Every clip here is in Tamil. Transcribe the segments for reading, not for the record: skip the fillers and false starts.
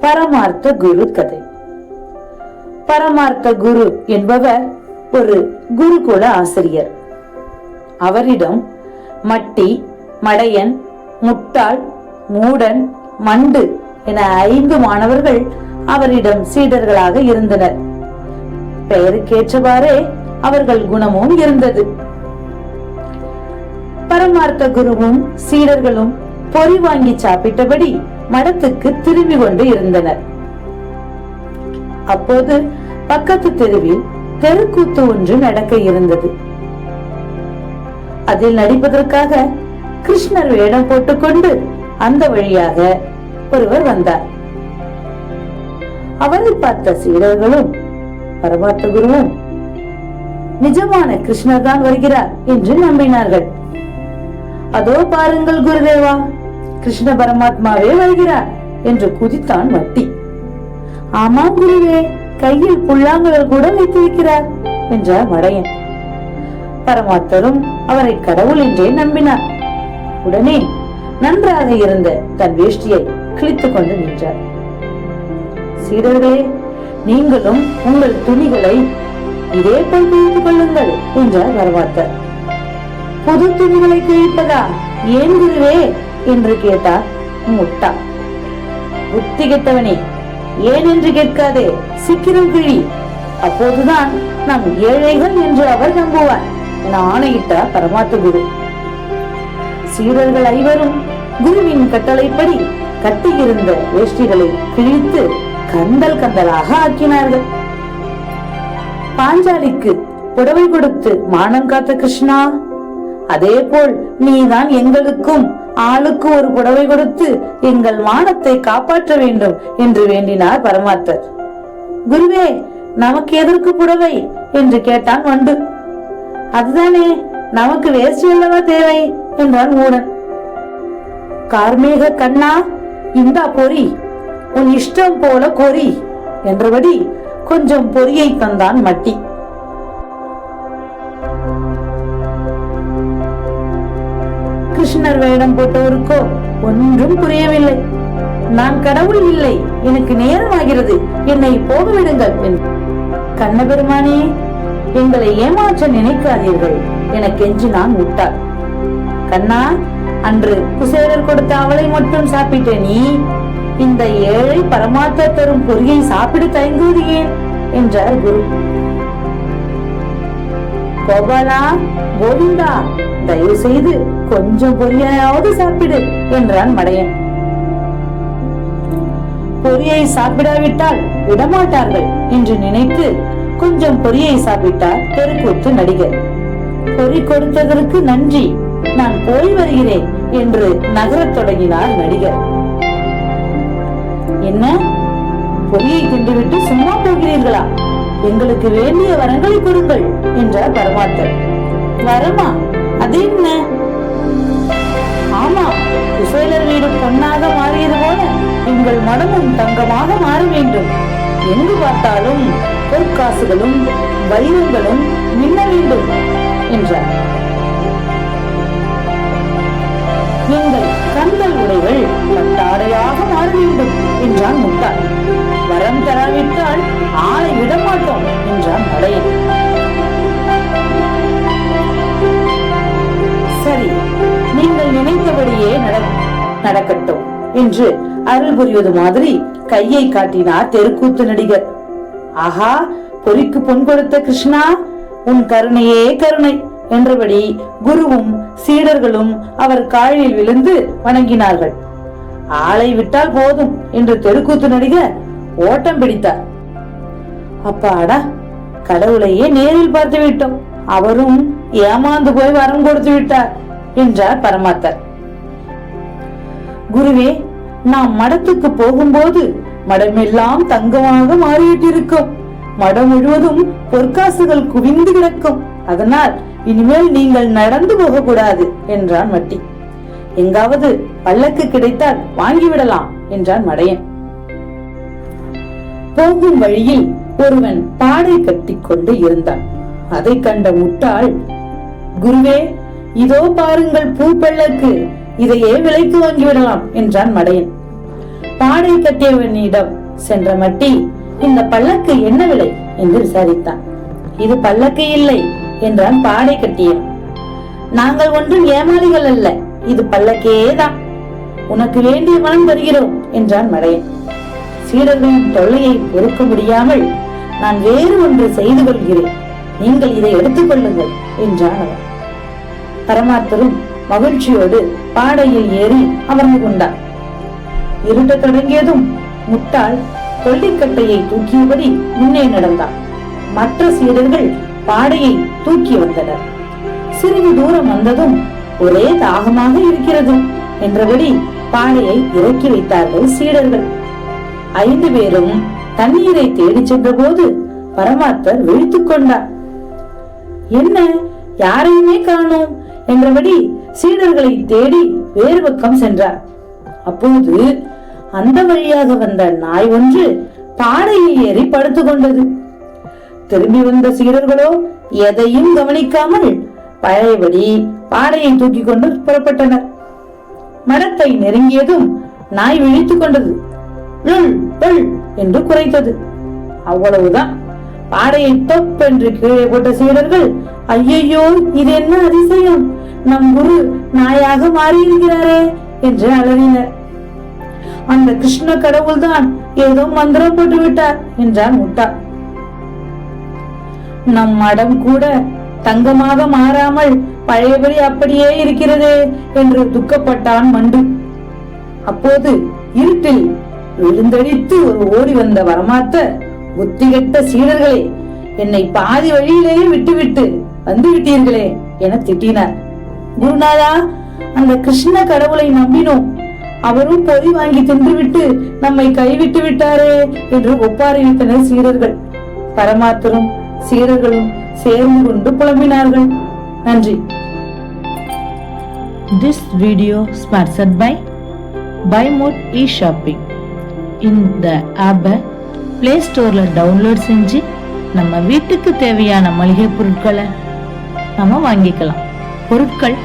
பரமார்த்த குரு கதை. பரமார்த்த குரு என்பவர் ஒரு குருகுல ஆசிரியர். அவரிடம் மட்டி, மடையன், முட்டாள், மூடன், மண்டு என 5 மாணவர்கள் அவரிடம் சீடர்களாக இருந்தனர். பெயருக்கேற்றவாறே அவர்கள் குணமும் இருந்தது. பரமார்த்த குருவும் சீடர்களும் பொறி வாங்கி சாப்பிட்டபடி மடத்துக்கு திரும்பி கொண்டு இருந்தனர். அப்போது பக்கத்து தெருவில் தெருக்கூத்து ஒன்று நடக்க இருந்தது. அதில் நடிப்பதற்காக கிருஷ்ணர் வேடம் போட்டுக்கொண்டு அந்த வழியாக ஒருவர் வந்தார். அவரை பார்த்த சீடர்களும் பரமார்த்த குருவும் நிஜமான கிருஷ்ணர் தான் வருகிறார் என்று நம்பினார்கள். அதோ பாருங்கள் குருதேவா, கிருஷ்ண பரமாத்மாவே வருகிறார் என்று குதித்தான் மட்டி. ஆமாம் குருவே, கையில் புல்லாங்குழல் கூட வைத்திருக்கிறார் என்றார் மடையன். பரமாத்தரும் அவரை கடவுள் என்றே நம்பினார். உடனே நன்றாக இருந்த தன் வேஷ்டியை கிழித்துக் கொண்டு நின்றார். சீடர்களே, நீங்களும் உங்கள் துணிகளை இதே போல் கிழித்துக் கொள்ளுங்கள் என்றார் பரமாத்தர். புது துணிகளை கிழிப்பதா? ஏன் குருவே என்று கேட்டார் முட்டா. புத்தி கெட்டவனே, ஏன் என்று கேட்காதே, சீக்கிரம் கிழி, அப்போதுதான் நாம் ஏழைகள் என்று அவர் நம்புவார் என ஆணையிட்டார் பரமாத்த குரு. சீடர்கள் 5 குருவின் கட்டளைப்படி கட்டியிருந்த வேஷ்டிகளை கிழித்து கந்தல் கந்தலாக ஆக்கினார்கள். பாஞ்சாலிக்கு புடவை கொடுத்து மானம் காத்த கிருஷ்ணா, அதே போல் நீதான் எங்களுக்கும் ஆளுக்கு ஒரு புடவை கொடுத்து எங்கள் மானத்தை காப்பாற்ற வேண்டும் என்று வேண்டினார் பரமாத்தர். குருவே, நமக்கு எதற்கு புடவை என்று கேட்டான் வண்டு. அதுதானே, நமக்கு வேஷ்டி அல்லவா தேவை என்றான் மூடன். கார்மேக கண்ணா, இந்தா பொறி, உன் இஷ்டம் போல கொறி என்றபடி கொஞ்சம் பொறியை தந்தான் மட்டி. கிருஷ்ணர் வேடம் போட்டவருக்கோ ஒன்றும் புரியவில்லை. நான் கடவுள் இல்லை, எனக்கு நேரமாகிறது, என்னை போக விடுங்கள். கண்ணபெருமானே, எங்களை ஏமாற்ற நினைக்காதீர்கள் என கெஞ்சினான் முட்டாள். கண்ணா, அன்று குசேலர் கொடுத்த அவளை மட்டும் சாப்பிட்ட நீ இந்த ஏழை பரமாத்த தரும் பொறியை சாப்பிட தயங்குவது ஏன் என்றார் குரு. கோபாலா, கோவிந்தா, தயவு செய்து கொஞ்சம் பொரியாவது சாப்பிடு என்றான் மடையன். பொரியை சாப்பிடாவிட்டால் விடமாட்டார்கள் என்று நினைத்து கொஞ்சம் பொரியை சாப்பிட்டார் தெருக்கூத்து நடிகர். பொறி கொடுத்ததற்கு நன்றி, நான் போய் வருகிறேன் என்று நகரத் தொடங்கினார் நடிகர். என்ன, பொரியை தின்றுவிட்டு சும்மா போகிறீர்களா? எங்களுக்கு வேண்டிய வரங்களை கொடுங்கள் என்றார் பரமாத்தர். வரமா? அது என்ன? ஆமா, குசேலர் வீடு பொன்னாக மாறியது போல எங்கள் மனமும் தங்கமாக மாற வேண்டும். எங்கு பார்த்தாலும் பொற்காசுகளும் வைரங்களும் மின்ன வேண்டும் என்றார். எங்கள் கந்தல் உடைகள் பட்டாடையாக மாற வேண்டும் என்றான் முட்டாள். வரம் தராவிட்டால் ஆளை விடமாட்டோம் என்றான் மடையன். சரி, நீங்கள் நினைத்தபடியே நடக்கட்டும் என்று அருள் புரிவது மாதிரி கையை காட்டினார் தெருக்கூத்து நடிகர். ஆஹா, பொறிக்கு பொன் கொடுத்த கிருஷ்ணா, உன் கருணையே கருணை என்றபடி குருவும் சீடர்களும் அவர் காலில் விழுந்து வணங்கினார்கள். ஆளை விட்டால் போதும் என்று தெருக்கூத்து நடிகர் ஓட்டம் பிடித்தார். அப்பாடா, கடவுளையே நேரில் பார்த்து விட்டோம், அவரும் ஏமாந்து போய் வரம் கொடுத்து விட்டார் என்றார் பரமாத்தர். குருவே, நாம் மடத்துக்கு போகும்போது மடமெல்லாம் தங்கமாக மாறிவிட்டிருக்கும். மடம் முழுவதும் பொற்காசுகள் குவிந்து கிடக்கும். அதனால் இனிமேல் நீங்கள் நடந்து போக கூடாது என்றான் மட்டி. எங்காவது பல்லக்கு கிடைத்தால் வாங்கிவிடலாம் என்றான் மடையன். போகும் வழியில் ஒருவன் பாடை கட்டி கொண்டு இருந்தான். அதை கண்ட முட்டாள், குருவே, இதோ பாருங்கள் பூ பல்லக்கு, இதையே விலைக்கு வாங்கிவிடலாம் என்றான் மடையன். பாடை கட்டியவனிடம் சென்ற மட்டி இந்த பல்லக்கு என்ன விலை என்று விசாரித்தான். இது பல்லக்கு இல்லை என்றான் பாடை கட்டியவன். நாங்கள் ஒன்றும் ஏமாளிகள் அல்ல, இது பல்லக்கேதான், உனக்கு வேண்டிய பணம் தருகிறோம் என்றான் மடையன். சீடர்களின் தொல்லையை பொறுக்க முடியாமல் நான் வேறு ஒன்று செய்து கொள்கிறேன், நீங்கள் இதை எடுத்துக் கொள்ளுங்கள் என்றான் அவன். பரமாத்தரும் மகிழ்ச்சியோடு பாடையில் ஏறி அமர்ந்து கொண்டார். இருட்ட தொடங்கியதும் முட்டாள் கொல்லிக்கட்டையை தூக்கியபடி முன்னே நடந்தார். மற்ற சீடர்கள் பாடையை தூக்கி வந்தனர். சிறிது தூரம் வந்ததும் ஒரே தாகமாக இருக்கிறது என்றபடி பாடையை இறக்கி வைத்தார்கள் சீடர்கள். 5 பேரும் தண்ணீரை தேடி சென்ற போது பரமாத்தர் விழித்துக் கொண்டார். என்ன, யாரையுமே காணோம் என்றபடி சீடர்களை தேடி வேறு பக்கம் சென்றார். அப்போது அந்த வழியாக வந்த நாய் ஒன்று பாடையில் ஏறி படுத்துக் கொண்டது. திரும்பி வந்த சீடர்களோ எதையும் கவனிக்காமல் பழையபடி பாடையை தூக்கி கொண்டு புறப்பட்டனர். மடத்தை நெருங்கியதும் நாய் விழித்துக் கொண்டது. என்று குறைத்தது. அவ்வளவுதான். பாடையை தொப் என்று கீழே போட்ட சீடர்கள், ஐயையோ, இது என்ன அதிசயம், நம் குரு நாயாக மாறியிருக்கிறாரே என்று அலறினர். அந்த கிருஷ்ண கடவுள் தான் ஏதோ மந்திரம் போட்டு விட்டார் என்றார் முட்டா. நம் மடம் கூட தங்கமாக மாறாமல் பழையபடி அப்படியே இருக்கிறதே என்று துக்கப்பட்டான் மண்டு. அப்போது இருட்டில் விழுந்தடித்து ஒரு ஓடி வந்த வரமாத்தர், புத்திகெட்ட சீடர்களே, என்னை பாதி வழியிலேயே விட்டுவிட்டு வந்து விட்டீர்களே என திட்டினார். குருநாதா, அந்த கிருஷ்ண கடவுளை நம்பினோம், அவரும் பொறி வாங்கி தின்றுவிட்டு நம்மை கைவிட்டு விட்டாரே என்று ஒப்பாரித்தனர் சீடர்கள். பரமாத்தரும் சீடர்களும் சேர்ந்து கொண்டு புலம்பினார்கள். நன்றி. This video sponsored by BuyMode e-shopping. இந்த ஆப்பை பிளே ஸ்டோர்ல டவுன்லோட் செஞ்சு நம்ம வீட்டுக்கு தேவையான மளிகை பொருட்களை நம்ம வாங்கிக்கலாம். பொருட்கள்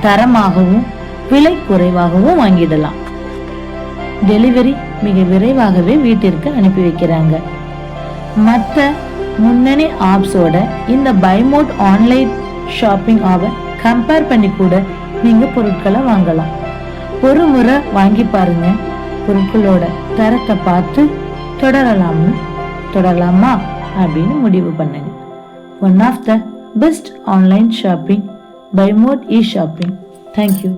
தரமாகவும் விலை குறைவாகவும் வாங்கிடலாம். டெலிவரி மிக விரைவாகவே வீட்டிற்கு அனுப்பி வைக்கிறாங்க. மற்ற முன்னணி ஆப்ஸோட இந்த BuyMode ஆன்லைன் ஷாப்பிங் ஆப்பை கம்பேர் பண்ணி கூட நீங்க பொருட்களை வாங்கலாம். ஒரு முறை வாங்கி பாருங்க, பொருட்களோட தரத்தை பார்த்து தொடரலாமா அப்படின்னு முடிவு பண்ணுங்க. One of the best online shopping BuyMode e-shopping. Thank you.